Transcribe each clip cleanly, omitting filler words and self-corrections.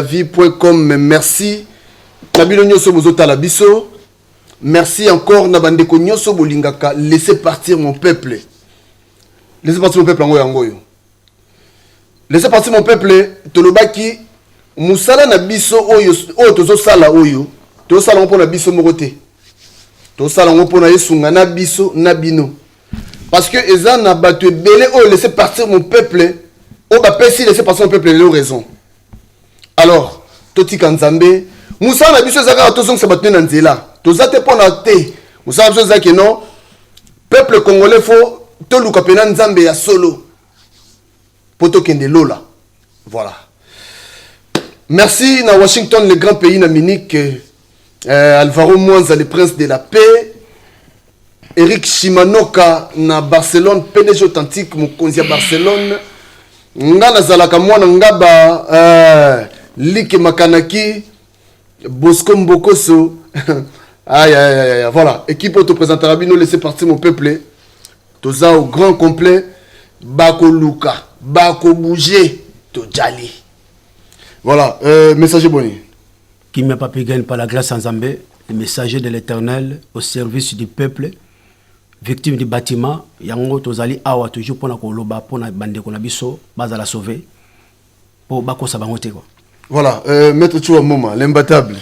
Vie.com, merci. Nabino nyoso bozota la biso. Merci encore Nabandeko nyoso bolingaka. Laissez partir mon peuple. Laissez partir mon peuple en Angoyo. Laissez partir mon peuple. Tolobaki musala na biso oyo tozo sala oyo. Tozo sala ngo na biso mokote. Tozo sala ngo na yesunga na biso na bino. Parce que eza na batu belé oyo laissez partir mon peuple. O ba pesi laissez partir mon peuple les raisons. Alors, Toti Kanzambe, Moussa na biso zaka to song sabatne na nzela. To zate pona te. Moussa biso zaki non. Peuple congolais faut to luka pena nzambe ya solo. Poto kende lola. Voilà. Merci na Washington, le grand pays na Munich. Alvaro Mwanza, le prince de la paix. Eric Shimanoka na Barcelone, PDG authentique mokonzi ya Barcelone. Ngana zalaka mwana ngaba Like Makanaki, Bosco Mbokoso. Aïe, aïe, aïe, voilà. Équipe auto présentera nous laisser partir mon peuple. Toza au grand complet. Bako Luka, Bako Bouger, Tojali. Voilà, messager Boni. Qui m'a pas payé par la grâce en Zambé, le messager de l'éternel au service du peuple, victime du bâtiment, Yango Tozali Awa, toujours pour la Koloba, pour la bande Konabiso, base à la sauver, pour Bako Sabangote. Voilà, maître Chouwa Moma, l'imbattable.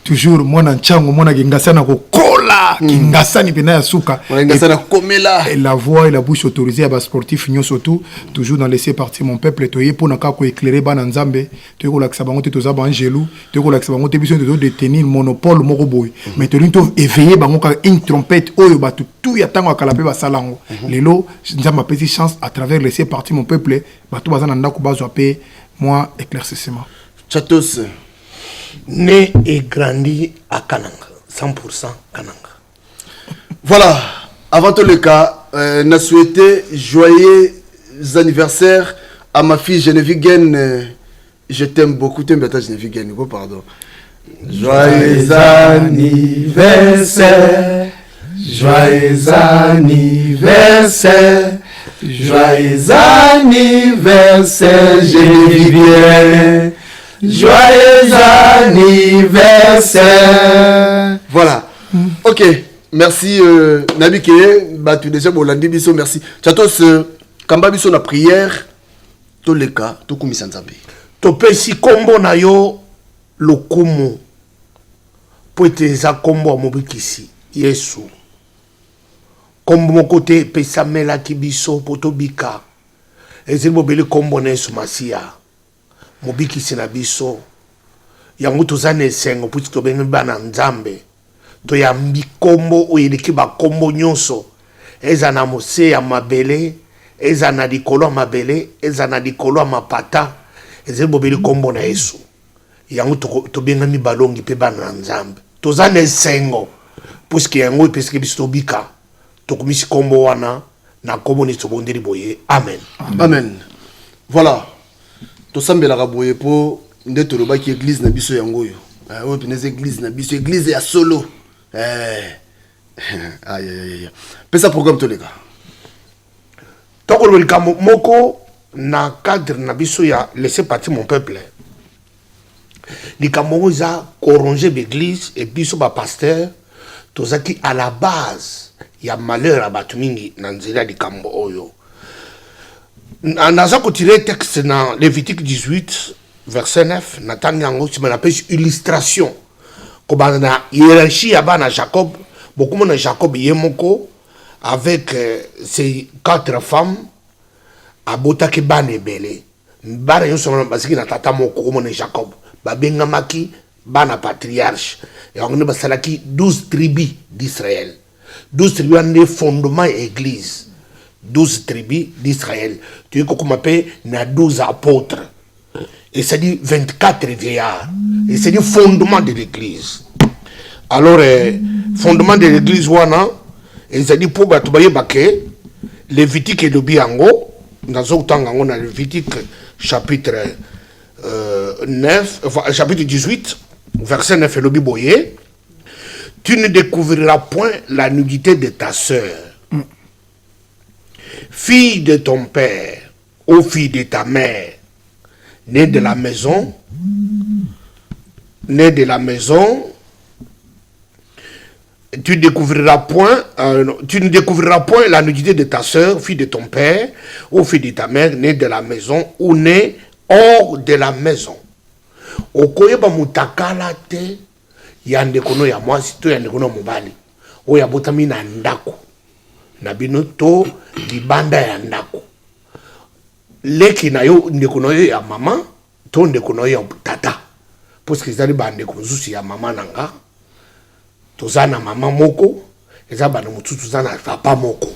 Toujours, moi, Nanchango, moi, Gingasana, Kola, Kingasani, Pena Suka. Et la voix et la bouche autorisée à bas sportif, nous surtout, toujours dans laisser partir mon peuple, tu es pour n'a éclairer Bananzambe, tu es pour l'acsabangote, tu es pour Angelou, tu es pour l'acsabangote, tu es de tenir monopole, Moroboy. Mais tu es éveillé, une trompette, Oyo, tout y a tant à Kalapé, Basalango. Les lots, j'ai ma petite chance à travers laisser partir mon peuple, tout Bazananda, Kubazoapé, moi, éclaircissement. Chatos. Né et grandi à Kananga, 100% Kananga. Voilà, avant tout le cas, n'a souhaité joyeux anniversaire à ma fille Geneviève. Je t'aime beaucoup, t'aimes bien ta Geneviève, pardon. Joyeux anniversaire, joyeux anniversaire, joyeux anniversaire Geneviève. Joyeux anniversaire. Voilà. Ok. Merci Nabi Keye. Batu déjà Bolandi biso merci. Chatos kamba biso na prière. To leka to kumisa nzambe. To pesi kombo na yo lokumu. Po eteza kombo amobikisi Yesu. Kombo mokote pesa mela kibiso poto bika. Ezeli bobele kombo na Yesu Masia. Mobiki sinabiso yango tozana esengo puti tobengi bana nzambe to yambi kombo oyeleki ba kombo nyonso eza na mose ya mabele eza na likolo ya mabele eza na likolo ya mapata ezeli bobeli kombo na Yesu yango tobengami balongi pe bana nzambe tozana esengo puisque yango epesiki biso tobika tokomisi kombo wana na kombo ni tobondeli boye amen amen. Voilà. Tosambela raboye po ndeto lobaki église na biso yangoyo. Oyo pineze église na biso église ya solo. Aïe aïe. Pesa programme to les gars. Toko lobelika moko na cadre na biso ya laisser partir mon peuple. Likambo za corronger l'église et biso ba pasteur tozaki à la base ya malheur à batu mingi na nzela likambo oyo. Naza ko tirer texte dans Lévitique 18 verset 9 natani yango tu me l'appelle illustration ko bana hiérarchie ya bana Jacob beaucoup na Jacob yemoko avec ses 4 femmes abotaki bana ebele bana yoso na basiki na tata moko ko na Jacob babengamaki bana patriarche yango ne basalaki 12 tribus d'Israël 12 tribus en fondement église 12 tribus d'Israël. Tu es comme appelle na 12 apôtres. Et c'est dit 24 vieillards. Et c'est dit fondement de l'église. Alors, fondement de l'église, wana, et c'est dit pour batubaye baké, Lévitique et le biango, dans autant na Lévitique chapitre 9, chapitre 18, verset 9 et le biboye, tu ne découvriras point la nudité de ta sœur. Fille de ton père, ou fille de ta mère, née de la maison, né de la maison, tu ne découvriras point la nudité de ta sœur, fille de ton père, ou fille de ta mère, né de la maison, ou né hors de la maison. Okoyeba mutakala te yande kono ya mwasi to yande kono mobali. Oya botami na ndako. Na bino to libanda ya ndako. Leki na yo ndekono yo ya mama, to ndekono yo ya tata. Parce que zali bande konzusi ya mama nanga. Tozana mama moko, eza bande mututu zana papa moko.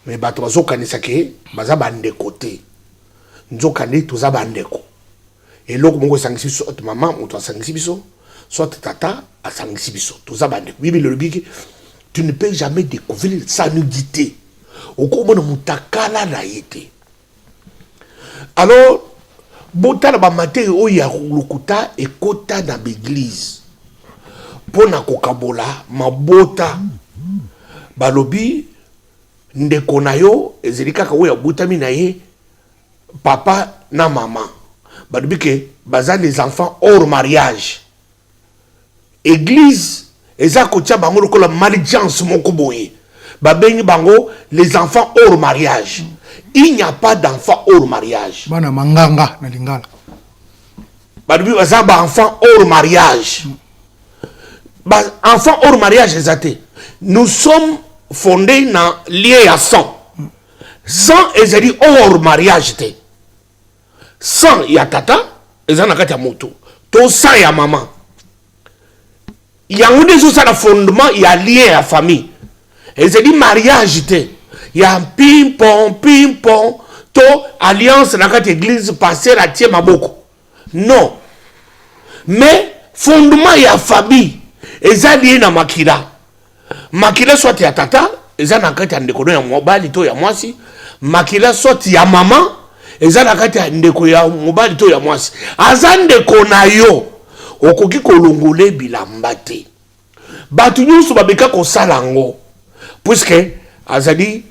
Mais bato bazoka nisake baza bande côté. Nzoka ni toza bandeko. Et loko moko sangisi soit maman ou toi sangisi biso, soit tata a sangisi biso. Toza bandeko. Bibi le biki, tu ne peux jamais découvrir sa nudité. Au comment on mutakala na yete. Alors, bota na ba maté o ya lukuta et kota na l'église. Pona kokabola mabota balobi ndeko na yo ezilika ka oya butami na ye papa na maman. Balobi ke baza les enfants hors mariage. Église eza kotia bango lokola malchance moko boye. Babengi bango les enfants hors mariage. Il n'y a pas d'enfants hors mariage. Bana manganga na lingala. Balobi baza ba enfants hors mariage. Enfants hors mariage ezate. Nous sommes fondés dans lié à sang. Sang ezali hors mariage te. Sang ya tata ezana kati ya moto. To sang ya maman. Yango deso ça le fondement ya lié à famille. Ezali mariage te. Ya ping pong to alliance na kati église passer à tie maboko. Non. Mais fondement ya famille ezali na makila. Makila soit ya tata ezana kati ya ndeko ya mobali to ya mwasi. Makila soit ya maman ezana kati ya ndeko ya mobali to ya mwasi. Azandeko na yo okoki kolongole bilamba te. Batu nyusu babeka ko salango. Puisque azali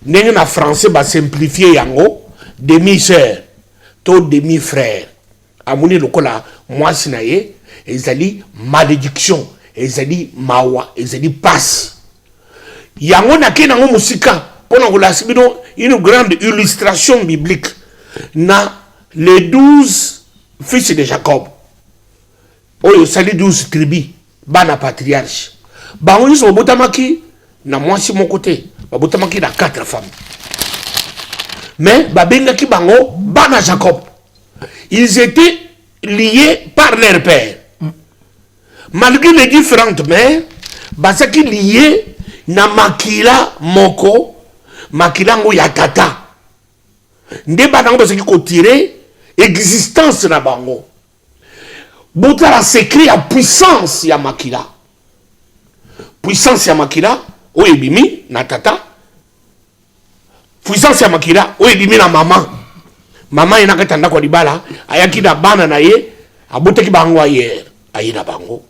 ndenge na français ba simplifier yango demi-sœur to demi-frère. Amuni lokola mwasi na ye ezali malédiction, ezali mawa, ezali passe. Yango na ke nango musika pona kolasi bino une grande illustration biblique na les 12 fils de Jacob. Oyo sali 12 tribus bana patriarche. Bango nyuso botamaki na mwasi mon côté, babotamaki na 4 femmes. Mais babengaki bango bana Jacob. Ils étaient liés par leur père. Malgré les différentes mères, basaki liés na makila moko, makila ngo ya tata. Nde banango basaki ko tirer existence na bango. Botala s'écrit à puissance ya makila. Puissance ya makila, oye bimi na tata. Puissance ya makila, oye bimi na maman. Maman ina katanda kwa libala, ayaki na bana na ye, aboteki bango ayer, aye na bango.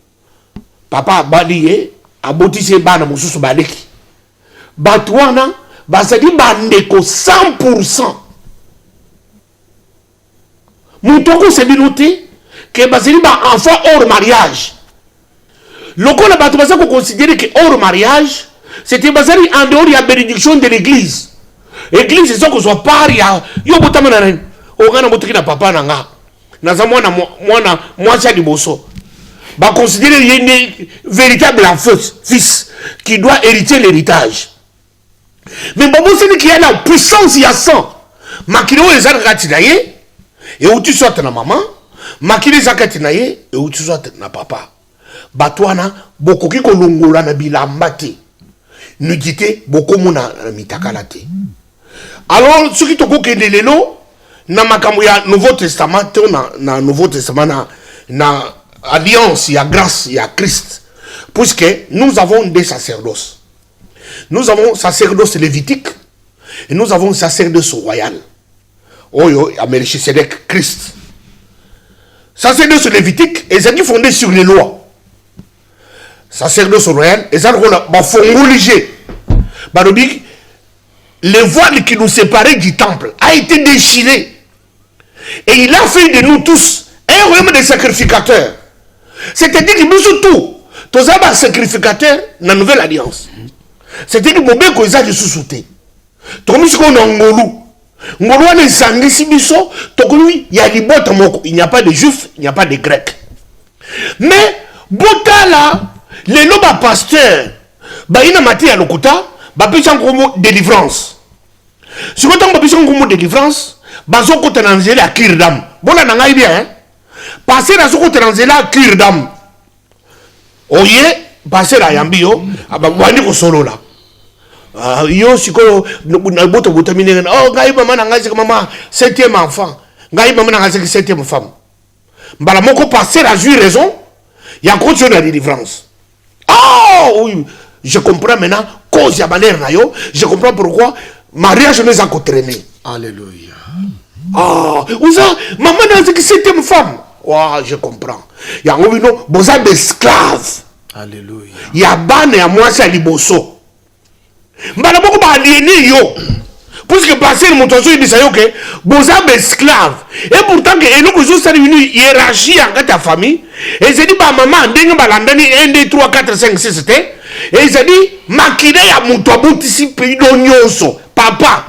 Papa abali ye, abotisi bana mususu baleki. Batwana, basadi bandeko 100%. Moutoko se bilote, que basadi ba enfant hors mariage. Loko la batu basa ko considérer que hors mariage, c'était basadi en dehors de la bénédiction de l'église. Église, c'est ça que soit part, yo botama na ren. Ogana botiki na papa nanga. Na za mwana mwasi liboso. Ba considérer une véritable fils qui doit hériter l'héritage. Mais bon, c'est qu'il y a la puissance il y a 100. Makilo ezana kati na ye et où tu sois na maman, makilo zakati na ye et où tu sois na papa. Batwana bokoki ko longola na bilamba te. Nudité bokomo na mitakala te. Alors ce qui te kokende lelo na makambo ya Nouveau Testament te na Nouveau Testament na alliance ya grâce ya Christ, puisque nous avons des sacerdoces. Nous avons sacerdoce lévitique et nous avons sacerdoce royal. Oyo a Melchisedec Christ. Sacerdoce lévitique est fondé sur les lois. Sacerdoce royal est fondé le voile qui nous séparait du temple a été déchiré. Et il a fait de nous tous un d'ailleurs même des sacrificateurs. C'est-à-dire que nous tout, tous les sacrificateurs dans la nouvelle alliance. C'est-à-dire que Bobé Koza de sous-souté. Comme si on a Ngolu. Ngolu a des sangs si biso. Donc lui, il y a des bottes moko. Il n'y a pas de juifs, il n'y a pas de grecs. Mais bota là, les lobes pasteurs, bah il a mati à l'okuta, bah puis en gros délivrance. Si vous avez besoin de délivrance, bah son côté d'angélé à Kirdam. Bon là n'en bien, hein. Passer dans son côté d'angélé à Kirdam. Oye, passer là yambio, ah bah vous allez au solo là. Yo siko na boto botamine oh ngai mama na ngai mama 7e enfant ngai mama na ngai 7e femme mbala moko passer a joué raison il y a continué la délivrance. Oh oui, je comprends maintenant cause ya banner na yo, je comprends pourquoi mariage nous a entraîné. Alléluia. Ah, ouza maman na 7e femme. Wow, je comprends. Il y a un no boza d'esclaves. Alléluia. Il y a bane à moi c'est liboso. Mbala moko ba aliéné yo. Puisque passer le montation il dit ça yo que boza esclave. Et pourtant que eloko zo ça une hiérarchie en ta famille et c'est dit ba maman ndenge balandani 1 2 3 4 5 6 c'était et c'est dit makide ya muto abutisi pays donyoso papa.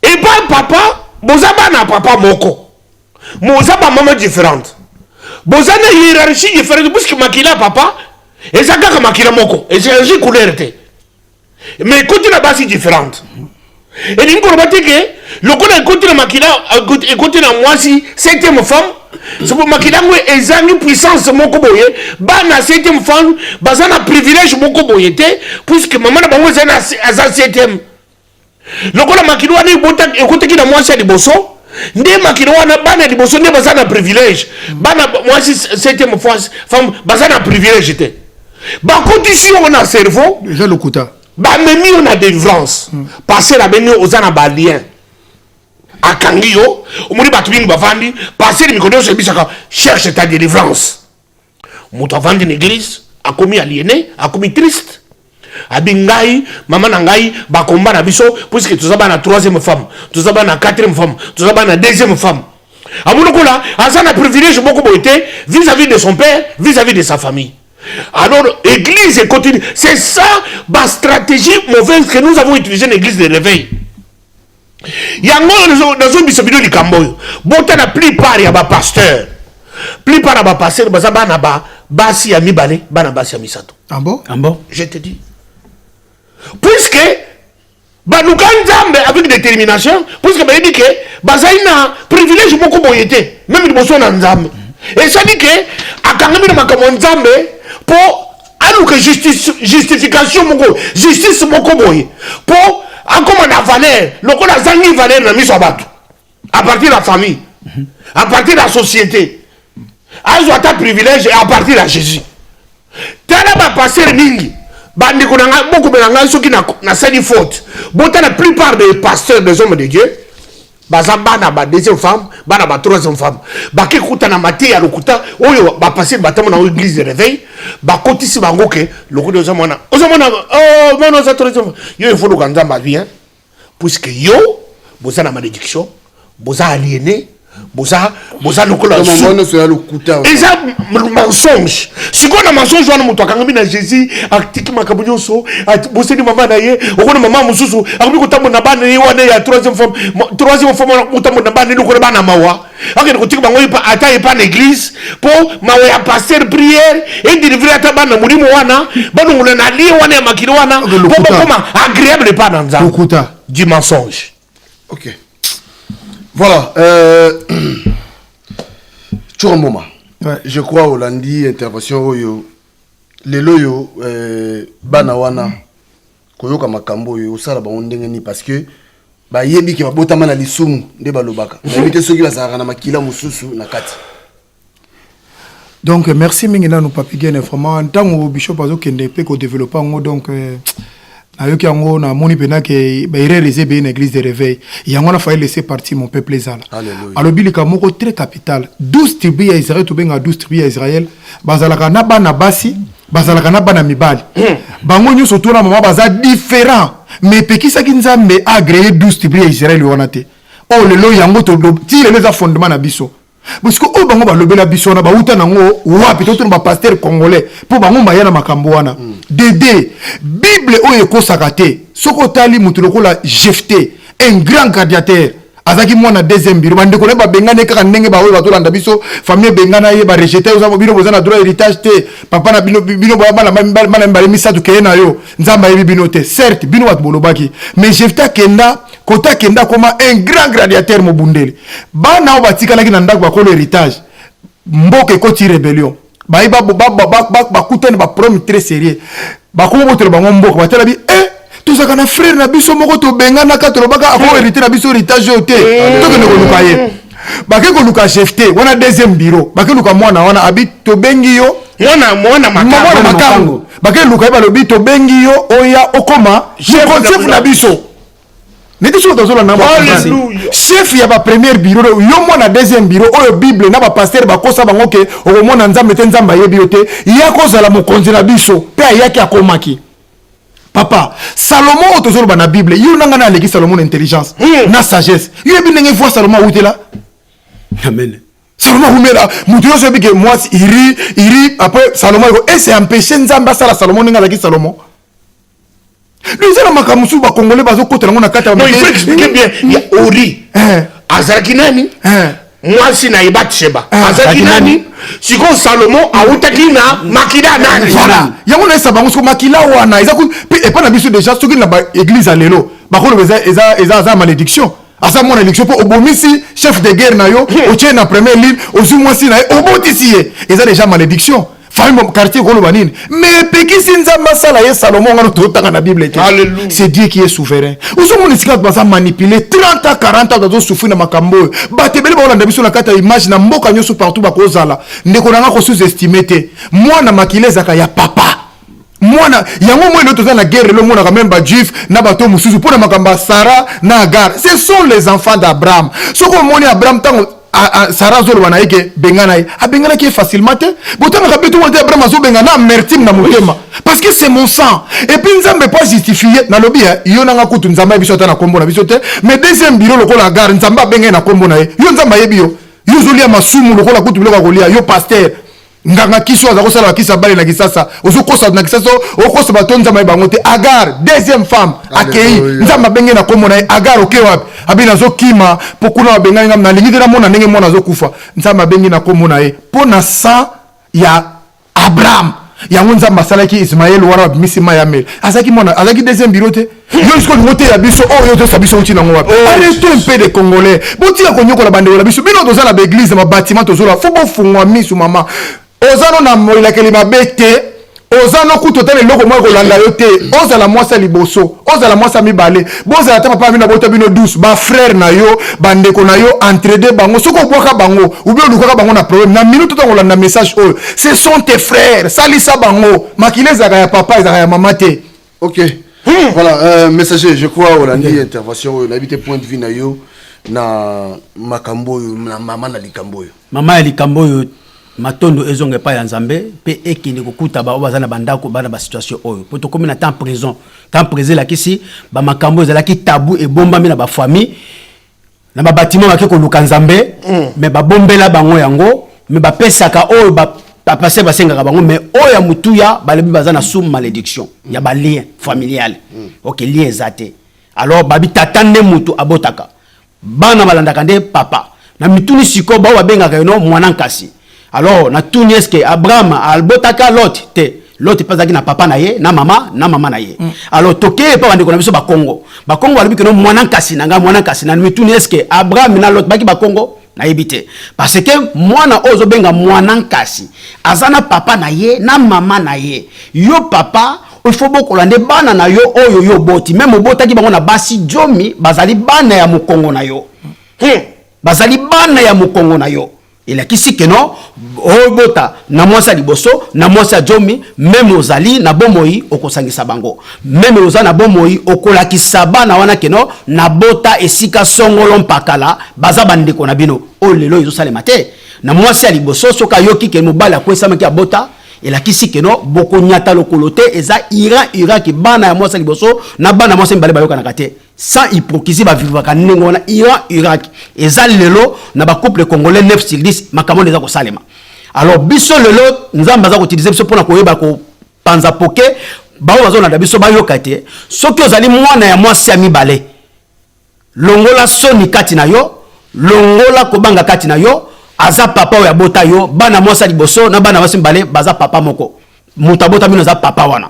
Et pas papa boza bana papa moko. Boza ba maman différente. Boza na hiérarchie différente puisque makila papa et ça kaka makila moko et c'est une couleur. Mais côté la base est différente. Et il faut que le côté de makila et côté de moi si 7e femme c'est pour makila ngwe ezangi puissance moko boye ba na 7e femme baza na privilège moko boye te puisque maman na bango za na 7e. Le côté makila ni bota et côté qui na moi c'est liboso ndé makila wana bana liboso ndé baza na privilège bana moi si 7e femme baza na privilège te. Bah condition on a cerveau déjà le quota bah même on a délivrance passer la beni aux anabalien à Kangio au moni batubing bavandi passer les micros sur bisaka cherche ta délivrance moto vendre une église a commis aliéné a commis triste abingai maman nangai ba combat na biso puisque tout ça ba na 3e femme tout ça ba na 4e femme tout ça ba na 2e femme amuno là azana privilège beaucoup boité vis-à-vis de son père vis-à-vis de sa famille. Alors, église continue. C'est ça la stratégie mauvaise que nous avons utilisée dans l'église de réveil. Il y a dans une bisabino du Camboy. Bon, la plupart il y a des pasteurs. Plupart il y a des pasteurs. Basi ya mibale, bana basi ya misato. Ah bon? Ah bon? Je te dis. Puisque Banoukan Zambe avec détermination, puisque bah dit que Bazaina privilège beaucoup boyété, même le bosso dans Zambe. Et ça dit que à Kangami de Makamon Zambe pour alouke justification moko justice moko boye pour encore na valeur loko na zangi valeur na miso abatu à partir de la famille à partir de la société azo ta privilège à partir de Jésus tala ba passer ningi bandi ko na beaucoup benanga soki na sali faute bota la plupart des pasteurs des hommes de Dieu bazamba na ba deuxième femme bana ba troisième femme ba ke kuta na mati ya lokuta oyo ba passer batamo na église de réveil ba kotisi bango ke lokuta ozamona oh non ça troisième yo il faut le ganzamba bien puisque yo boza na malédiction boza aliéné boza lokola et ça mensonge si qu'on a mensonge on muto akangami na Jésus atiki makabunyo so boseni mama na ye okona mama mususu akubi kutambo na bana ye wana ya troisième femme kutambo na bana ni ko bana mawa akene kutiki bango ata ye pas l'église pour mawa ya pasteur prière et délivrer ata bana mulimo wana bana ngula na li wana ya makiri wana pour comment agréable pas dans ça du mensonge. OK. Voilà, tu un moment. Ouais. Je crois au lundi intervention oyo les loyo banawana koyoka makambo yo sala ba ndenge ni parce que ba yebi ke babotama na lisumu nde balobaka. Éviter ceux qui bazara na makila mususu na kati. Donc merci mingina nous papigene vraiment en tant que bishop azo kende pe ko développer ngo donc ayoki yango na moni pena ke ba réaliser be une église de réveil yango na faille laisser partir mon peuple ezala. Alléluia. Alors bilika moko très capital 12 tribus ya Israël to benga 12 tribus ya Israël bazalaka na bana basi bazalaka na bana mibali bango nyuso to na mama baza différent mais pekisa ki nzambe agréé 12 tribus ya Israël wana te oh lelo yango to ti lelo za fondement na biso parce que o bango ba lobela biso na ba uta nango wapi to ba pasteur congolais pour bango mayana makambo wana Dédé Bible o ekosaka te soko tali mutu lokola Jephté un grand gladiateur azaki mwana deuxième biro bande ko ba bengane kaka ndenge ba oyo batolanda biso famille bengana ye ba rejeter oza bino bozana droit héritage te papa na bino bana mbale misatu kena yo nzamba yebi bino te certes bino wat bolobaki mais Jephté kenda kota kenda koma un grand gladiateur mobundeli bana obatika laki na ndako bakolo héritage mboke koti rébellion ba kutana ba problème très sérieux ba ko botelo bango mboke batela bi tout ça kana frère na biso moko to bengana ka to baka ako hérité na biso héritage oté to ke ko lukaye ba ke ko luka Jephté wana deuxième bureau ba ke luka mwana wana abi to bengi yo mwana makango ba ke luka ba lobi to bengi yo oya okoma chef na biso neti so to zola na ba chef ya ba premier bureau yo mwana deuxième bureau oyo bible na ba pasteur ba kosa bango ke o mona nzambe te nzamba yebi yote ya koza la mokonzi na biso pe ayaki akomaki. Papa, Salomon autour de la Bible, il y a un Salomon intelligence, na sagesse. Il y a bien une fois Salomon où là. Amen. Salomon où là, Moutio se dit que moi il après Salomon et c'est empêché Nzamba ça la Salomon n'a pas Salomon. Nous allons makamusu ba congolais bazo côté na kata. Non, il faut expliquer bien. Il y a Ori, Azakinani, moi si na Ibatsheba, Azakinani. Si on Salomon a outakina makila nani voilà yango na sabango so makila wana ezaku et pas na biso déjà soki na ba église à lelo ba ko eza malédiction asa mon élection pour obomisi chef de guerre na yo o tient na première ligne ozu mwasi na obotisi eza déjà malédiction famille mon quartier ko lo banine mais peki sinzamba sala ye Salomon ngano to tanga na Bible te c'est Dieu qui est souverain ozu mon isika ba manipuler 30 à 40 ans dans souffrir na makambo batebeli ba olanda biso na kata image na mboka nyoso partout ba ko zala ndeko nanga ko sous-estimer te mwana makileza ka ya papa mwana yango mo elo toza na guerre le mwana quand même ba juif na bato mususu pona makamba Sarah na Agar ce sont les enfants d'Abraham soko moni Abraham tango Sarah zolo wana yeke bengana yi abengana ki facilement te botanga ka beto wonte Abraham zo bengana amertime na motema parce que c'est mon sang et puis nzambe pas justifier na lobi yo nanga kutu nzamba biso ta na kombo na biso te mais deuxième biro lokola Agar nzamba bengana na kombo na ye yo nzamba yebi yo zolia masumu lokola kutu biloko kolia yo pasteur nganga kiso azako sala kisa bale na kisasa ozokosa na kisasa okosa batonza mai bangote Agar deuxième femme akei nzamba benge na kombo na Agar oke wapi abina zo kima pokuna benga ngam na lingide na mona ndenge mona zo kufa nzamba benge na kombo na pona sa ya Abraham yango nzamba salaki Ismaël wara misima ya mel azaki mona azaki deuxième birote yo isko ngote ya biso yo to sabiso uti na ngwa arrêtez un peu de congolais boti ya konyoko la bande la biso bino to za la église ma bâtiment to zo la fo bo fungwa misu mama ozano na moila kelima bete ozano kutotana loko mwa kolanda yo te ozala mwasa liboso ozala mwasa mibale bozala ta papa bino bota bino douce ba frère na yo bandeko na yo entraider bango soko bwaka bango ou bien lukaka bango na problème na minute to kolanda message oh ce sont tes frères salisa bango makileza ya papa ezaka ya mama te. OK. Voilà, messager, je crois Olandi intervention l'habité point de vue na yo na makambo na mama na likambo yo. Mama ya likambo yo matondo ezonge pa ya nzambe pe ekini kokuta ba bazana bandako bana ba situation oyo poto komi na temps prison la kisi ba makambo ezala ki tabou e bomba mi na ba famille na ba bâtiment ba ke ko luka nzambe mais ba bombela bango yango mais ba pesaka oyo ba passer basenga bango mais oyo mutuya balebi bazana sous malédiction ya ba lien familial OK lien ezate alors babi tatande mutu abotaka bana balandaka nde papa na mituni siko ba babenga keno mwana nkasi. Alors, na tout est-ce que Abraham albotaka Lot te Lot pas na papa na ye na mama na ye. Alors toke pa bande ko na biso ba Congo alibi que no mwana kasi na mitu est-ce que Abraham na Lot baki ba Congo na yebite parce que mwana ozo benga mwana kasi azana papa na ye na mama na ye yo papa il faut beaucoup lande bana na yo oyo yo boti même obotaki bango na basi jomi bazali bana ya mukongo na yo bazali bana ya mukongo na yo. Il a kisi que non, obota na mwasa liboso, na mwasa jomi, même ozali na bomoi okosangisa bango. Même oza na bomoi okolakisa bana wana que non, na bota esika songolo pakala, baza bandeko na bino. O lelo izo sale mate. Na mwasa liboso soka yoki ke mobala kwesa maki abota, il a kisi que non, boko nyata lokolote eza ira ki bana ya mwasa liboso, na bana mwasa mbale bayoka na kate. sans hypocrisie ba vivre ka ndenge wana Iran Irak eza lelo na ba couple congolais 9/10 makambo eza ko salema. Alors biso lelo nzamba za ko utiliser biso pona ko yeba ko panza poke ba ozo na biso ba yokate soki ozali mwana ya mwasi ya mibale longola soni kati na yo longola kobanga kati na yo aza papa ya bota yo bana mwasi liboso na bana mwasi mbale baza papa moko mutabota bino za papa wana.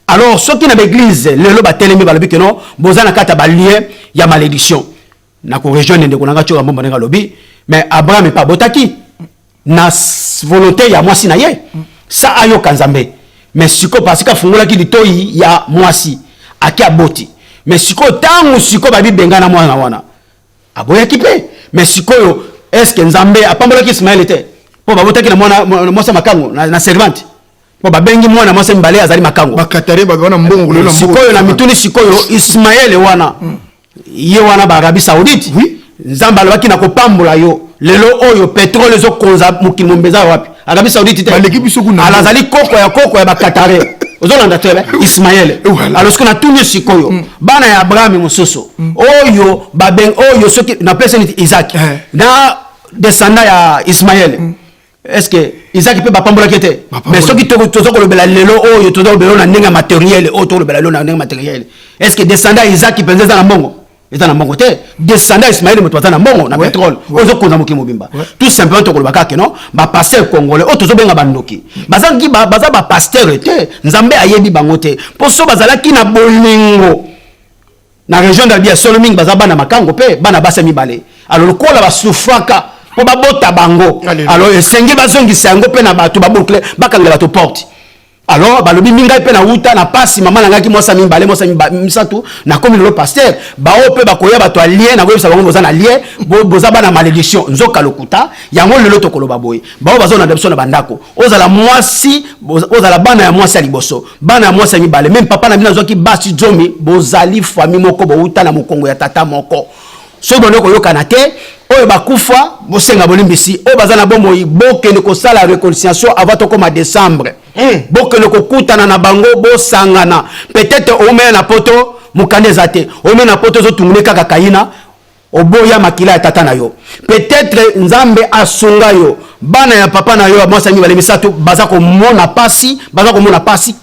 Alors soki na l'église lelo ba telemi ba lobi que non bozana kata ba lien ya malédiction na ko rejoindre ndeko nanga choka mbomba nga lobi mais Abraham pa botaki na volonté ya mwasi na ye sa ayo kanzambe mais siko parce que fungola ki litoi ya mwasi aki aboti mais siko tangu siko ba bibenga na mwana wana aboya kipe mais siko yo est-ce que nzambe apambola ki Ismaël était po ba botaki na mwana mwasa makango na servante po ba bengi mwana mwasa mbale azali makango bakatare ba wana mbongo lelo siko yo na mituni siko yo Ismaël wana ye wana ba Arabie Saoudite nzamba alobaki na kopambola yo lelo oyo pétrole zo konza mukili mbeza wapi Arabie Saoudite te alazali koko ya bakatare ozolanda tebe Ismaël alors ce qu'on a tuni sikoyo bana ya Abraham musoso oyo babeng oyo soki na pesa ni Isaac na descendant ya Ismaël est-ce que Isaac peut bapambola kete mais soki tozo ko lobela lelo oyo tozo lobela na ndenge matériel oyo tozo lobela lelo na ndenge matériel est-ce que descendant Isaac penza na mbongo eza na mbongo te descendant Ismaël moto na mbongo na pétrole ozo konza mokili mobimba tout simplement to kolobaka ke non ba pasteur congolais o tozo benga bandoki bazangi baza ba pasteur te nzambe ayebi bango te poso bazalaki na bolingo na région d'Albia Soloming baza bana makango pe bana basa mibale alors kola ba sufaka po babota bango alors esengi bazongisa yango pe na bato baboucle bakangela bato porte. Alors balobi minga pe na uta na pasi mama nangaki mwasa mimbale mwasa misatu na komi le pasteur ba ope bakoya bato alien na webisa bango boza na lien boza bana malédiction nzoka lokuta yango lelo to koloba boy ba bazo na debso na bandako ozala mwasi ozala bana ya mwasi liboso bana ya mwasi mibale même papa na bina zoki basi jomi bozali famille moko bo uta na mokongo ya tata moko so bono ko yokana te oyo bakufa bosenga bolimbisi oyo bazana bomoi bokende ko sala réconciliation avant to koma décembre bokende ko kutana na bango bosangana peut-être omena na poto mukande zate omena na poto zo tungule kaka kaina oboya makila ya tata na yo peut-être nzambe asunga yo bana ya papa na yo mwasa mi balemisatu baza ko mona pasi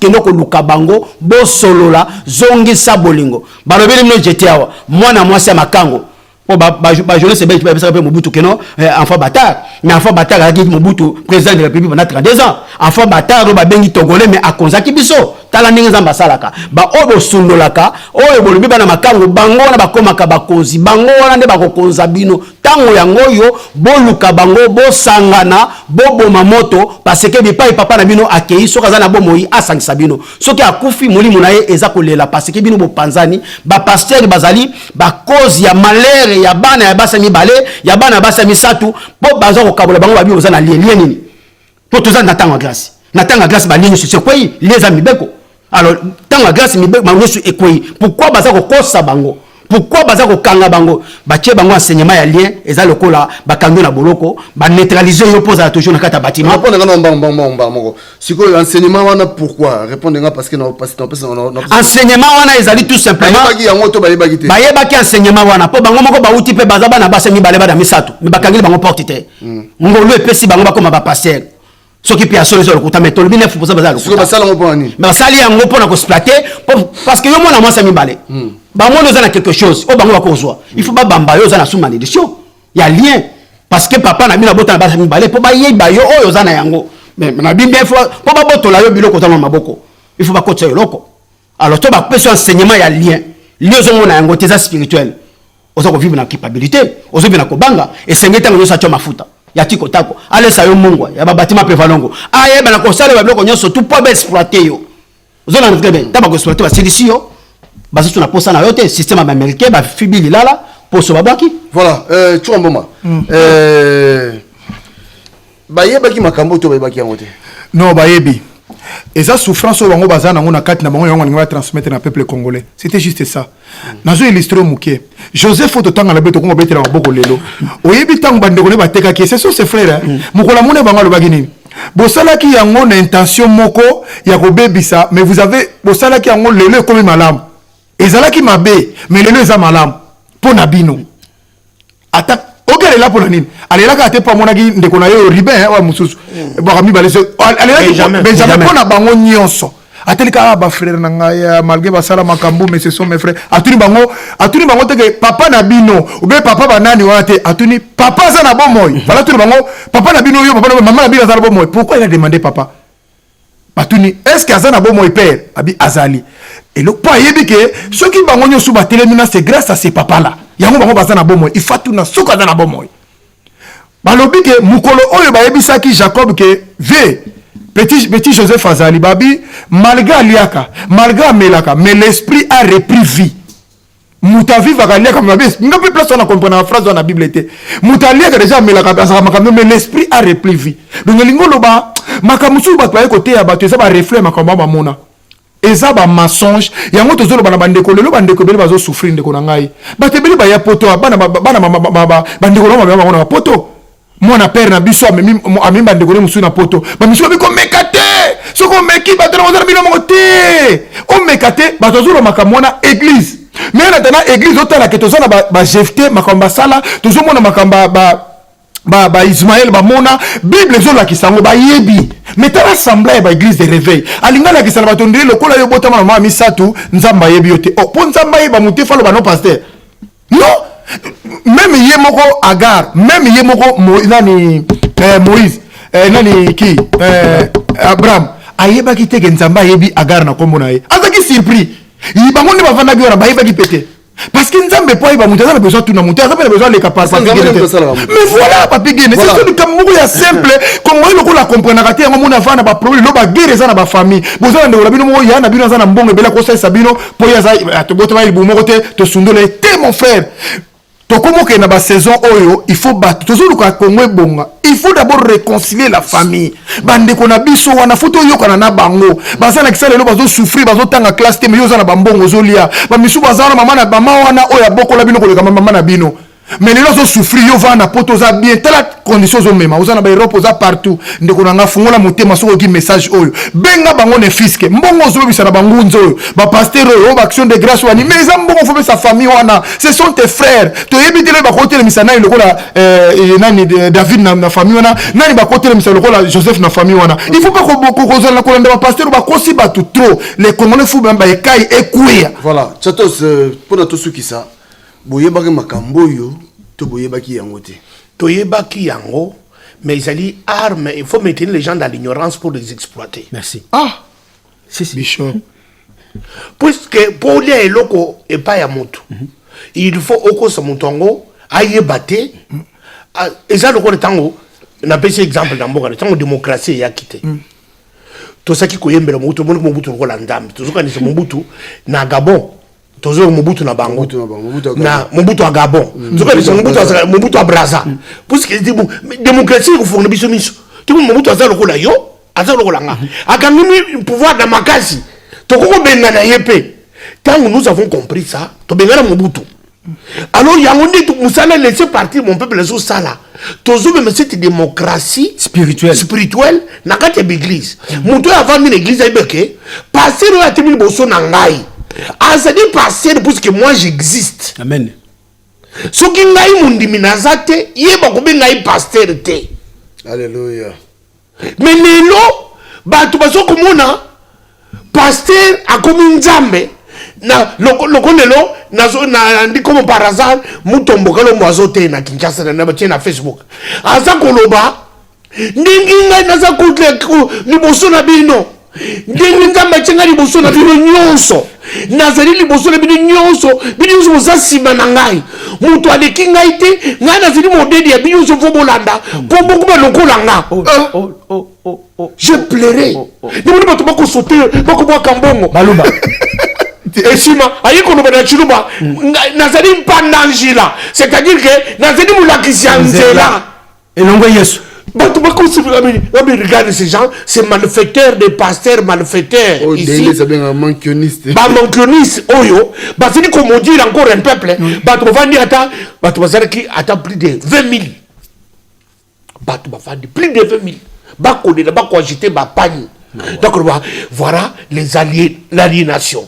kendo ko luka bango bosolola zongisa bolingo balobeli mno jetiawa mwana mwasa makango po ba jeunesse be pesa pe Mobutu keno enfant bâtard mais enfant bâtard a dit Mobutu président de la République pendant 32 ans enfant bâtard ba bengi togolais mais akonzaki biso tala ninga nzamba salaka ba obo sundolaka oyo bolobi bana makango bango na bakomaka bakonzi bango wana nde bakokonza bino tango yango yo boluka bango bosangana boboma moto parce que bipai papa na bino akei soka za na bomoi asangisa bino soki akufi molimo na ye eza kolela parce que bino bopanzani ba pasteur bazali ba cause ya malheur ya bana ya basa mibale ya bana basa misatu po bazo ko kabola bango babi ozana lien nini po toza na tanga grâce ba ligne sur quoi les amis beko alors tanga grâce mi beko bango sur ekoi pourquoi baza ko kosa bango pourquoi baza ko kanga bango batie bango enseignement ya lien eza lokola bakango na boloko ba neutraliser yo pose toujours na kata bâtiment répondre nga moko siko enseignement wana pourquoi répondre nga parce que na enseignement wana ezali tout simplement bayebaki enseignement wana po bango moko bauti pe baza bana basa mibale bana misatu me bakangi bango porte te ngolo epesi bango bakoma ba pasteur soki pia solution lokuta mais tolbi 9% baza lokuta siko basala ngo poni mais basali yango pona ko exploiter parce que yo mona mwasa mibale bango nous a quelque chose o bango bakozwa il faut ba bamba yo za na sous malédiction ya lien parce que papa na bina bota na basa mibale po ba yeba yo oyo za na yango mais na bimbe faut po ba botola yo biloko za maboko il faut ba kotsa yo loko alors to ba pesa enseignement ya lien zo mona yango teza spirituel ozo ko vivre na culpabilité ozo vivre na kobanga et sengeta ngo sa cho mafuta ya tiko tako ale sa yo mungwa ya ba bâtiment pevalongo aye ba na ko sala ba biloko nyoso tout po ba exploiter yo ozo na ngebe taba ko exploiter ba silisi yo basi tuna posa na yote système américain ba fibili lala poso babaki voilà tu mboma bayebaki makambo to bayebaki yango te non bayebi eza souffrance o bango bazana ngona kati na bango yango ngwa transmettre na peuple congolais c'était juste ça nazo illustrer muke Joseph ototanga la beto ko betela maboko lelo oyebi tango bandeko ne bateka ki c'est ses frères mukola mone bango lo bagini bosala ki yango na intention moko ya ko bebisa mais vous avez bosala ki yango lelo comme malamu ezalaki mabe mais lelo eza malamu mpo na bino ata oke alela mpo na nini alelaka ate mpo amonaki ndeko na yo ribin wa mosusu bwaka mibale alelaki benjamin mpo na bango nyonso atelika bafrère na ngai malgré basala makambo mais ce sont mes frères atuni bango teke papa na bino ou bien papa banani wana te atuni papa aza na bomoi vala tuni bango papa na bino yo papa na mama na bino aza na bomoi pourquoi il a demandé papa batuni est-ce que aza na bomoi père abi azali et le po ayebi ke soki bango nyonso batelemi na c'est grâce à ces papa là yango bango baza na bomoi il faut tuna soki aza na bomoi balobi ke mukolo oyo bayebisaki Jacob ke ve Petit Joseph Azali Babi, malgré Aliaka, malgré Melaka, mais l'esprit a repris vie. Moutavi va gagner comme la bise. Nous n'avons plus place à comprendre la phrase dans la Bible. Moutaliaka déjà Melaka, mais l'esprit a repris vie. Donc, le Lingoloba, Makamusu va être côté à battre, ça va refléter Makamba Mona. Et ça va mensonge. Il y a un autre zone dans la bande de Kolo, le bande de Kolo va souffrir de Konangai. Batebeli va y a poto, bande de Kolo va poto. Moi na père na biso ami bande ko musu na poto ba miso bi ko mekate soko meki ba tona ozala bino mongote o mekate ba tozolo makamona église mais na tana église otala ke tozana ba jefté makamba sala tozomona makamba ba Ismaël ba mona bible zo la kisango ba yebi mais tala assemblée ba église de réveil alinga la kisala ba tondire lokola yo botama mama misatu nzamba yebi yote oh po nzamba yeba muté falo ba non pasteur non même Yemoko Agar, même Yemoko Moïse, nani qui Abraham, ayeba ki te genzamba yebi Agar na kombo na ye. Azaki surpris. Il ba ngoni ba vanda bi ora ba yeba ki pété. Parce que nzambe po yeba muté a besoin tout na muté, a besoin les capacités. Mais voilà papi gene, c'est tout comme moko ya simple, comme moi loko la comprendre ka te ngo mona vana ba problème, lo ba guerre za na ba famille. Bozana de la bino mo ya na bino za na mbongo bela ko sa sabino, po ya za to botama il bu moko te to sundole te mon frère. Tokomo ke na ba saison oyo il faut battre toujours ka Congo bonga il faut d'abord réconcilier la famille bande ko na biso wana foto yokana na bango bazana kisala lo bazo souffrir bazo tanga classe te mais yo za na bambongo zolia ba misu bazana mama na mama wana oya boko la bino ko le mama na bino mais les gens souffrir yo va na poto za bien telle condition zo mema ozana ba Europe za partout ndeko na fungola motema soko ki message oyo benga bango ne fiske mbongo zo bisa na bangunzo oyo ba pasteur oyo ba action de grâce wani mais za mbongo faut sa famille wana ce sont tes frères to yebitele ba côté le misana lokola nani David na famille wana nani ba côté le misana lokola Joseph na famille wana il faut pas ko kozala ko landa ba pasteur ba kosi ba tout trop les Congolais fou ba ekai ekuya voilà chatos pour notre ceux qui ça boyebaki makambo yo to boyebaki yango te toyebaki yango mais ils armes il faut maintenir les gens dans l'ignorance pour les exploiter. Merci. Ah si Bishop puisque pour les locaux et pas ya moto il faut oko sa mutongo ayebate et ça le ko tango na pesi exemple dans mboka tango démocratie ya quitté to saki ko yembela moto mobutu ko la ndambi to zoka ni mobutu na Gabon toujours Mobutu na bango na Mobutu à Gabon Mobutu à Brazza puisque démocratie il faut biso miso tu Mobutu aza lokola yo aza lokola nga akangimi pouvoir na makasi to ko benga na yepe tant nous avons compris ça to benga na Mobutu alors yango ndi musala laisser partir mon peuple les sala toujours même cette démocratie spirituelle na kati l'église muto avant l'église ayebeke passer la temi boso na ngai ça dit passer parce que moi j'existe. Amen. Ce qui ngai mundimi nazate yeba ko bengai pasteur te. Alléluia. Mais lelo batu baso komona pasteur akomi nzambe na lokolelo na ndi comme par hasard mutomboka lo mwazo te na Kinshasa na batie na Facebook. Aza koloba ndingi ngai naza kutle liboso na bino. Ndingi nzambe tsenga liboso na bino nyonso. Nazali liboso na bino nyonso bino za sima na ngai mutu aleki ngai te ngai nazali modeli ya bino zo bolanda po boko ba lokola nga je pleurais ni mo bato bako sauter bako bwa kambongo baluba esima ayiko no bana chiluba nazali mpandangila c'est-à-dire que nazali mulakisi nzela elongo Yesu. Regardez ces gens, ces malfaiteurs, des pasteurs malfaiteurs. Oh, ici. c'est bien un mankioniste. Mankioniste, oyo. C'est comme on dit encore un peuple. On va dire attends plus de 20 000. Plus de 20 000. Bako de bako agité ma pagne. Donc voilà les alliés, l'aliénation.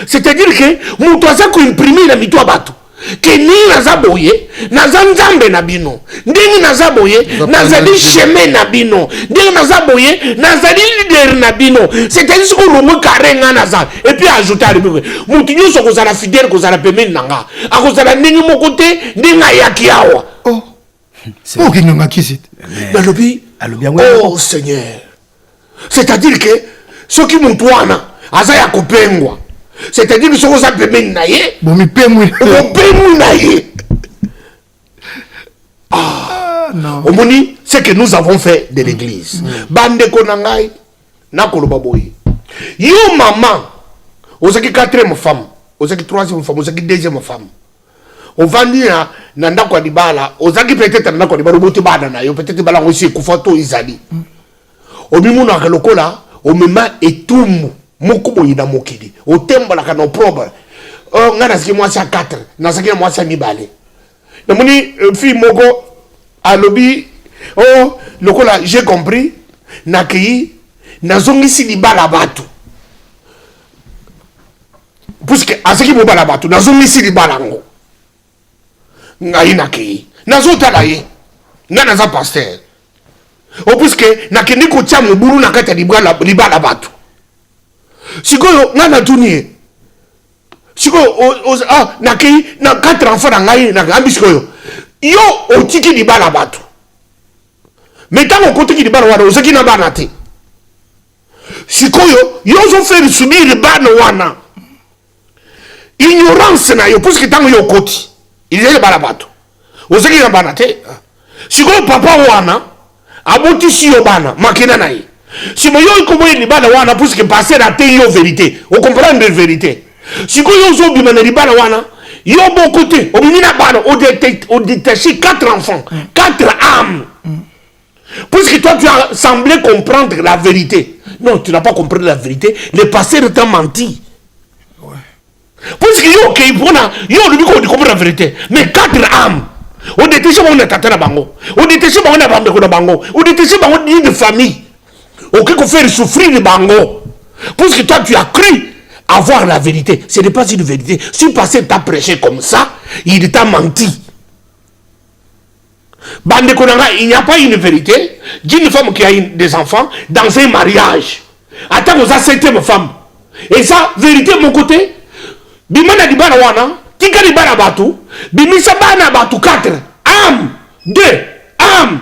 C'est-à-dire que moto aza koimprime na mito ya bato ke nini naza boye naza nzambe na bino, ndenge naza boye nazali chemin na bino, ndenge naza boye nazali leader na bino. C'est-à-dire que l'homme carré nga naza et puis ajouter à lui moto nyonso kozala fidèle kozala pembeni nanga akozala ndenge moko te ndenge ayaki awa. Oh okinganga kisite nalobi oh Seigneur. C'est-à-dire que soki moto wana aza ya kopengwa, c'est-à-dire que ce qu'on appelle Menaye, c'est que nous avons fait de l'église. Bande konangai, na kolobaboy. Yo maman, osaki quatrième femme, osaki troisième femme, osaki deuxième femme. On va dire nanda kwa dibala, osaki peut-être nanda kwa dibala bote bana na yo peut-être bala aussi kufato izali. Obimu na lokola, o mema etumu. Moko boyi na mokili otembola kana proba ngana siki mwasi 4 na siki mwasi mibale na moni fille moko alobi oh lokola j'ai compris na ki nazongisi libala batu puisque asiki mobala batu nazongisi libala ngo ngai na ki nazotala ye ngana za pasteur o puisque na kindi ko tia mobulu na kata libala batu. Sikoyo ngana tunie sikoyo naki na 4 enfants na ngai na ngambi sikoyo yo otiki di bala batu metango kotiki di bala wana osaki na bana te sikoyo yo zo faire subir bana wana ignorance na yo puisque tango yo koti ile bala batu osaki na bana te sikoyo papa wana aboti si yo bana makina na ye. Si vous avez dit que vous avez passé la vérité, vous comprenez la vérité. Si vous avez dit que vous avez dit que vous avez côté, vous avez détaché 4 enfants, 4 âmes. Puisque toi tu as semblé comprendre la vérité. Non, tu n'as pas compris la vérité. Le pasteur t'a menti. Puisque vous avez compris la vérité. Mais 4 âmes. Vous avez détaché mon tata na bango. Vous avez détaché mon bande na bango. Vous avez détaché mon de famille. Ok, qu'on fait souffrir les bangos. Parce que toi, tu as cru avoir la vérité. Ce n'est pas une vérité. Si le passé t'a prêché comme ça, il t'a menti. Bande Konanga, il n'y a pas une vérité d'une femme qui a des enfants dans un mariage. Attends, vous avez 7e femme. Et ça, vérité, mon côté, Bimana di bana wana, Tika di bana batu, Bimisa bana batu 4, âme, 2, âme,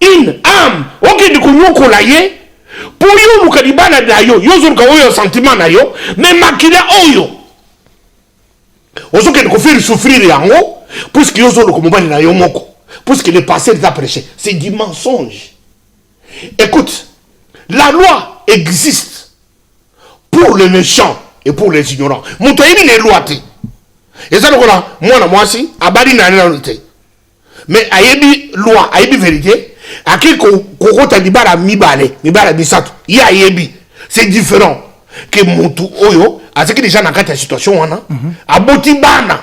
1 âme. Ok, du coup, nous, qu'on l'a yé. Pour yo mukalibana na yo yozo ka oyo sentiment na yo mais makila oyo ozo ke ko faire souffrir yango puisque yozo ko mobali na yo moko puisque le passé t'a prêché, c'est du mensonge. Écoute, la loi existe pour les méchants et pour les ignorants. Muto yini ne loi te et ça donc là moi si abali na te mais ayebi loi ayebi vérité. Aki kokota libala mibale bisato ya yebi, c'est différent que mutu oyo azaki déjà na kati ya situation wana aboti bana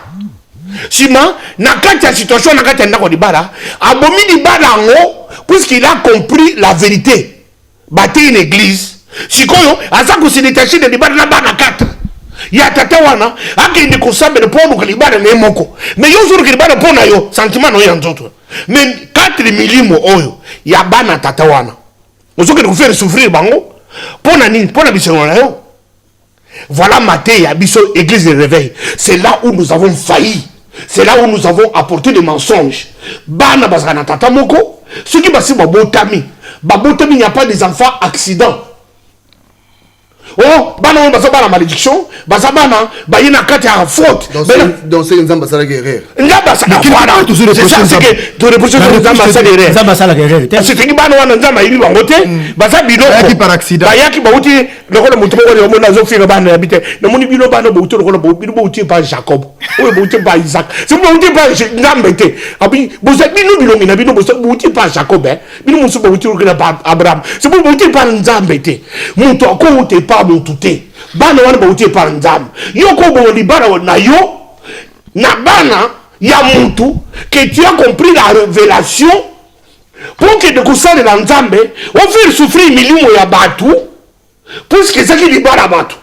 sima na kati ya situation na kati ya ndako libala abomi libala ngo puisqu'il a compris la vérité bate une église sikoyo azako se détacher de libala na bana 4 ya tata wana akende kosambela ponu ka libala ne moko mais yo zuru ka libala pona yo sentiment no ya nzoto mais 4 milimo oyo ya bana tata wana ozoke ko faire souffrir bango pona nini pona bisengo na yo. Voilà maté ya biso église de réveil, c'est là où nous avons failli, c'est là où nous avons apporté des mensonges. Bana bazana tata moko ce qui basi babotami il n'y a pas des enfants accidents. Oh, bana basaba la malédiction, basabana bayina kati ya faute. Dans ces nzamba sala guerrière. Nzamba sala voilà. C'est ça c'est que tu reproches nzamba sala guerrière. Nzamba sala guerrière. C'est que bana wana nzamba yibi bangote, basabino bayaki par accident. Bayaki bauti lokolo mutu ko mo na zo fira bana habite. Na moni bino bana bauti lokolo bauti pas Jacob. Ou bauti pas Isaac. C'est bauti pas Nzambete. Abi bosa bino bilongi na bino bosa bauti pas Jacob hein. Bino musu bauti lokolo pas Abraham. C'est bauti pas Nzambete. Mutu ko te pas mututé bana wana bauti par nzambe yoko bo libara na yo na bana ya mutu que tu as compris la révélation pour que de kusale la nzambe on fait souffrir millions ya batu puisque ça qui libara batu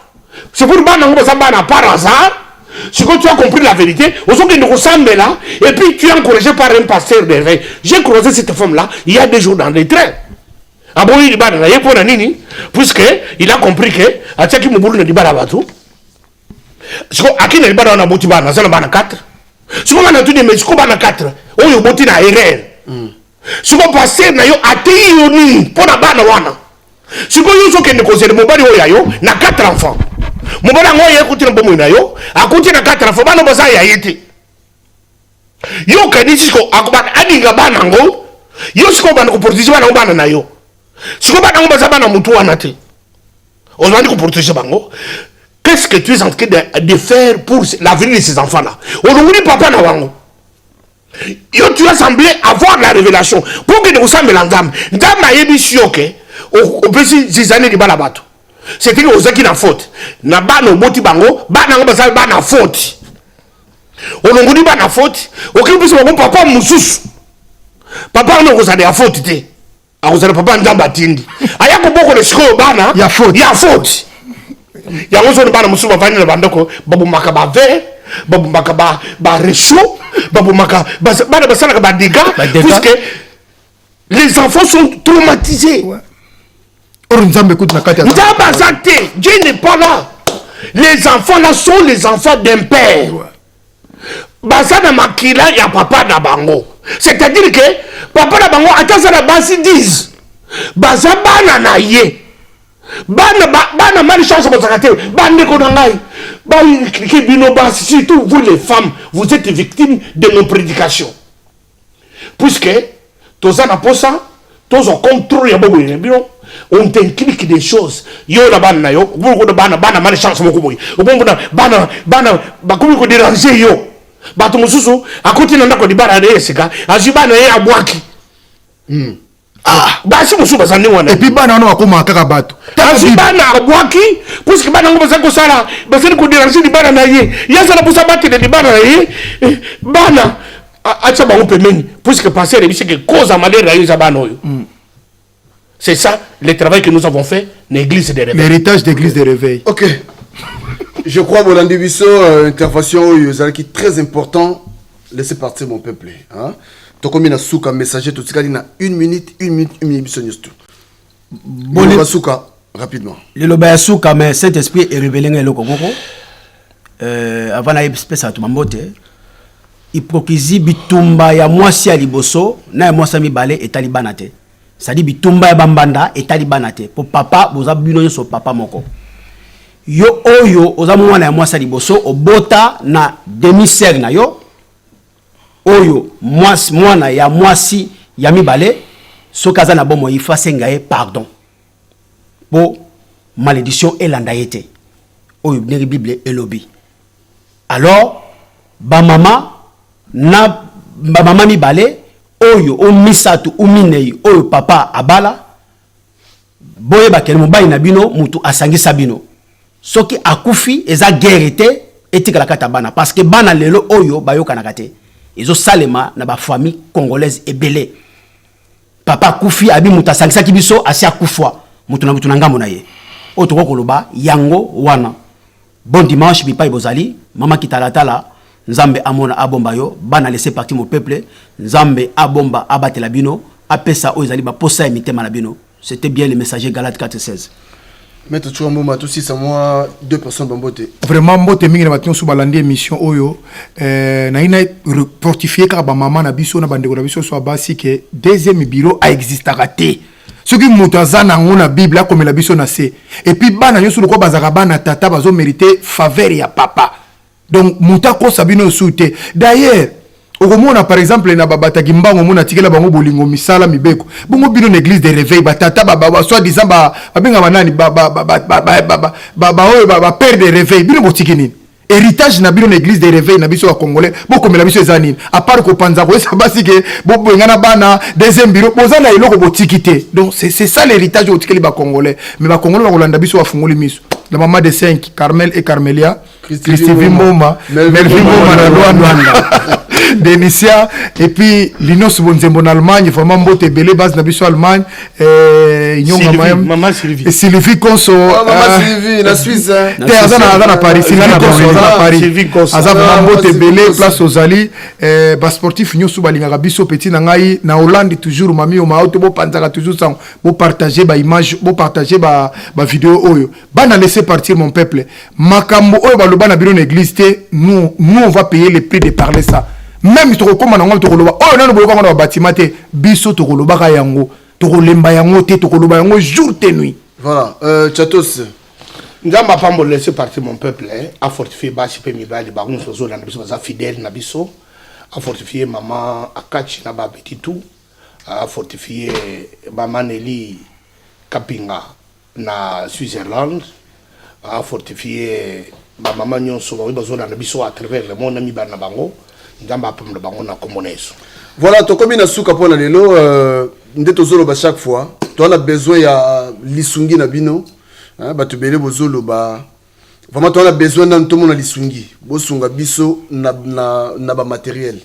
C'est pour bana ngo ça bana par hasard. Si tu as compris la vérité, aujourd'hui nous ressemble là, et puis tu es encouragé par un pasteur de réveil. J'ai croisé cette femme-là il y a 2 jours dans les trains. Ah bon, il bana il pour nini, puisque il a compris que à tchaki mubulu ne dibara batu. Si ko akina dibara na boti bana, ça na bana 4. Si ko bana tout de mais si ko bana 4, o yo boti na erreur. Si ko pasteur na yo atei yo ni pour na bana wana. Si ko yo so ke ne conseiller mo bari o ya yo na 4 enfants. Mon bon ango ye kuti na bomo na yo akuti na 4 enfants bana bosa ya yete yo kanisi ko akubaka adinga bana ngo yo siko bana ko protéger bana bana na yo siko bana ngo baza bana mutu wana te ozandi ko protéger bango. Qu'est-ce que tu es en train de faire pour l'avenir de ces enfants là? Olunguni papa na wango yo tu as semblé avoir la révélation pour que nous semble l'endam ndama yebi sioke au petit des années de bala bato. C'est-à-dire aux qui na faute na bana boti bango bana ngo baza bana faute olongoni bana faute okipisa ngo papa mususu papa ngo kozade ya faute te akozala papa ndamba tindi ayako boko le siko bana ya faute ya ngozo bana mususu bavani na bandoko babu makaba ve babu makaba ba réchaud babu makaba bana basala ba dégâts puisque les enfants sont traumatisés. Dieu n'est pas là. Les enfants là sont les enfants d'un père. Bazana makila ya papa na bango. C'est-à-dire que papa na bango atasa na basi disent bazabana na ye. Bana mali chance pour zakate. Bande ko ngai. Ba ki bino basi surtout vous les femmes, vous êtes victimes de nos prédications. Puisque tozana posa, tozo contrôle ya bobo ne bino. On t'inculque des choses. Yo la bana yo, vous ko bana mali chance beaucoup boy. Obombo bana ba ko ko déranger yo. Bato mususu akuti na ndako dibara de sika, azibana ye abwaki. Basi mususu bazani wana. Et puis bana wana akoma kaka bato. Azibana abwaki, puisque bana ngo bazako sala, bazani ko déranger dibara na ye. Yasa na pusa bati de dibara na ye. Bana acha bango pemeni, puisque passer et que cause à malheur na yo za bana yo. C'est ça le travail que nous avons fait l'église des réveils. L'héritage d'église des réveils. Ok. Je crois que dans Bisso, intervention qui est très important. Laissez partir mon peuple. Hein? Donc, comme il y a un messager, tout ça, il y a 1 minute, Bon, souka, rapidement. Le loba souka, mais cet esprit est révélé dans le Congo. Avant la espèce à tout mambote, hypocrisie bitumba ya mwasi aliboso, na mwasi mi balé et talibanate. Ça dit bitumba ya bambanda et talibanate. Pour papa, vous avez bu sur papa moko. Yo oyo oza mwana ya mwasi liboso obota na demi-sœur na yo oyo mwana ya mwasi ya mibale sokaza na bomo ifa sengaye pardon bo malédiction elanda yete oyo neri bible elobi. Alors ba mama mibale oyo o misatu o minei oyo papa abala boye bakele mobai na bino mutu asangisa bino soki akufi eza guerre te etika la kata bana parce que bana lelo oyo bayoka na kate ezo salema na ba famille congolaise ebele papa akufi abi muta sangisa kibiso asi akufwa mutu na ngambo na ye otoko koloba yango wana. Bon dimanche bipai bozali mama kitalatala nzambe amona abomba yo bana laisser partir mon peuple nzambe abomba abatela bino apesa oyo zali ba posa ya mitema na bino. C'était bien le messager Galate 4:16. Maître Chouambouma, tout si c'est moi 2 personnes bambote. Vraiment mbote mingi na batin sous balandi émission oyo na ina fortifier ka ba maman na biso na bandeko na biso so basi que deuxième bureau a existera té. Ce qui moutaza na ngona Bible comme la biso na se. Et puis bana nyoso ko bazaka bana tata bazo mériter faveur ya papa. Donc muta ko sabino souté. D'ailleurs okomona par exemple na babata kimbango mona tikela bango bolingo misala mibeko bongo bino na église de réveil batata baba soit disant babenga banani ba père de réveil bino botikini héritage na bino na église de réveil na biso wa congolais boko mela biso ezanini à part ko panza ko ça basi que bobenga na bana deuxième bureau bozana eloko botikité. Donc c'est ça l'héritage au tikeli ba congolais mais ba congolais ba kolanda biso wa fungoli miso la maman de 5 Carmel et Carmelia Christine Moma Melvin Moma na Rwanda. Denicia et puis Linos Bonzembo en Allemagne vraiment mbote belé base na biso Allemagne Maman Sylvie. et Sylvie Conso Maman Sylvie na Suisse te azana Paris Sylvie na Paris Sylvie Conso azana mbote Sylvie belé Conso. place aux Ali ba sportif nyoso balingaka biso petit na ngai na Hollande toujours mami o maoto bo panzaka toujours ça bo partager ba image bo partager ba vidéo oyo bana laisser partir mon peuple makambo oyo baloba na biro na église te nous on va payer le prix de parler ça même to ko mana ngam to ko loba oyo nanu bo ko ngana bâtiment te biso to ko loba ka yango to ko lemba yango te to ko loba yango jour et nuit voilà Chatos Nzamba pambo laisser partir mon peuple a fortifier basi pe mibali ba ngonso zo na biso za fidèle na biso a fortifier maman Akachi na ba petit tout a fortifier maman Nelly Kapinga na Switzerland a fortifier ba maman nyonso ba bazo na biso à travers le monde mi bana bango Nzamba pambo bango na komoneso. voilà tokomi na suka pona lelo nde tozoloba chaque fois to on a besoin ya lisungi na bino bato bele bozoloba vraiment to on a besoin na tout monde lisungi bosunga biso na ba matériel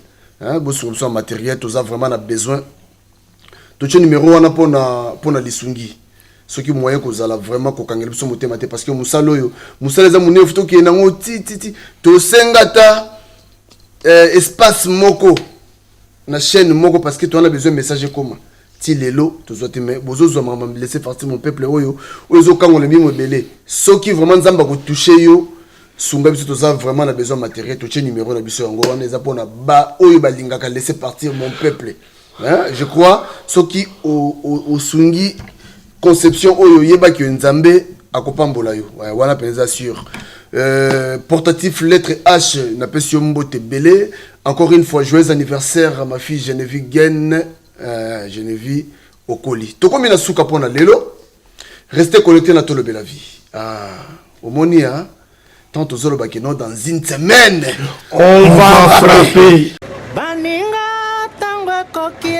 bosunga biso matériel toza vraiment na besoin to tche numéro wana pona lisungi ce qui moyen kozala vraiment kokangela biso motema te parce que musala oyo musala za munefu to ki nango ti to sengata espace moko na chaîne moko parce que tu as besoin de message comme ti lelo to zote mais bozo zo mama laisser partir mon peuple oyo ozo kango le mimo belé ceux qui vraiment nzamba ko toucher yo sunga biso to ça vraiment na besoin matériel to che numéro na biso yango wana eza pona ba oyo balingaka laisser partir mon peuple je crois ceux qui au sungi conception oyo yeba ki nzambe akopambola yo wana penza sûr portatif lettre H na pesio mbote belé. Encore une fois, joyeux anniversaire à ma fille Geneviève Gen, Geneviève Okoli. Toko mina souka pona lelo. Restez connectés na tolo bela vie. Au moni tant aux zolo bakeno dans une semaine. on va frapper Baninga tango kokie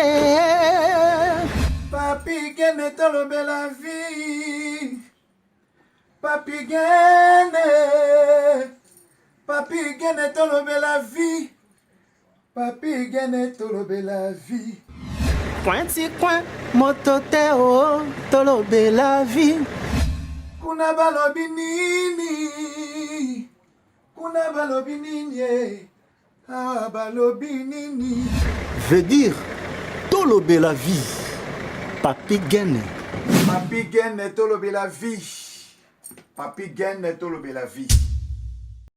Papi gene tolo bela vie. Papi gene tolo bela vie. Papi gene tolobe la vie. Pointi coin mototeo tolobe la vie. Kuna balobi nini ah balobi nini Veut dire tolobe la vie. Papi gene. Papi gene tolobe la vie. Papi gene tolobe la vie.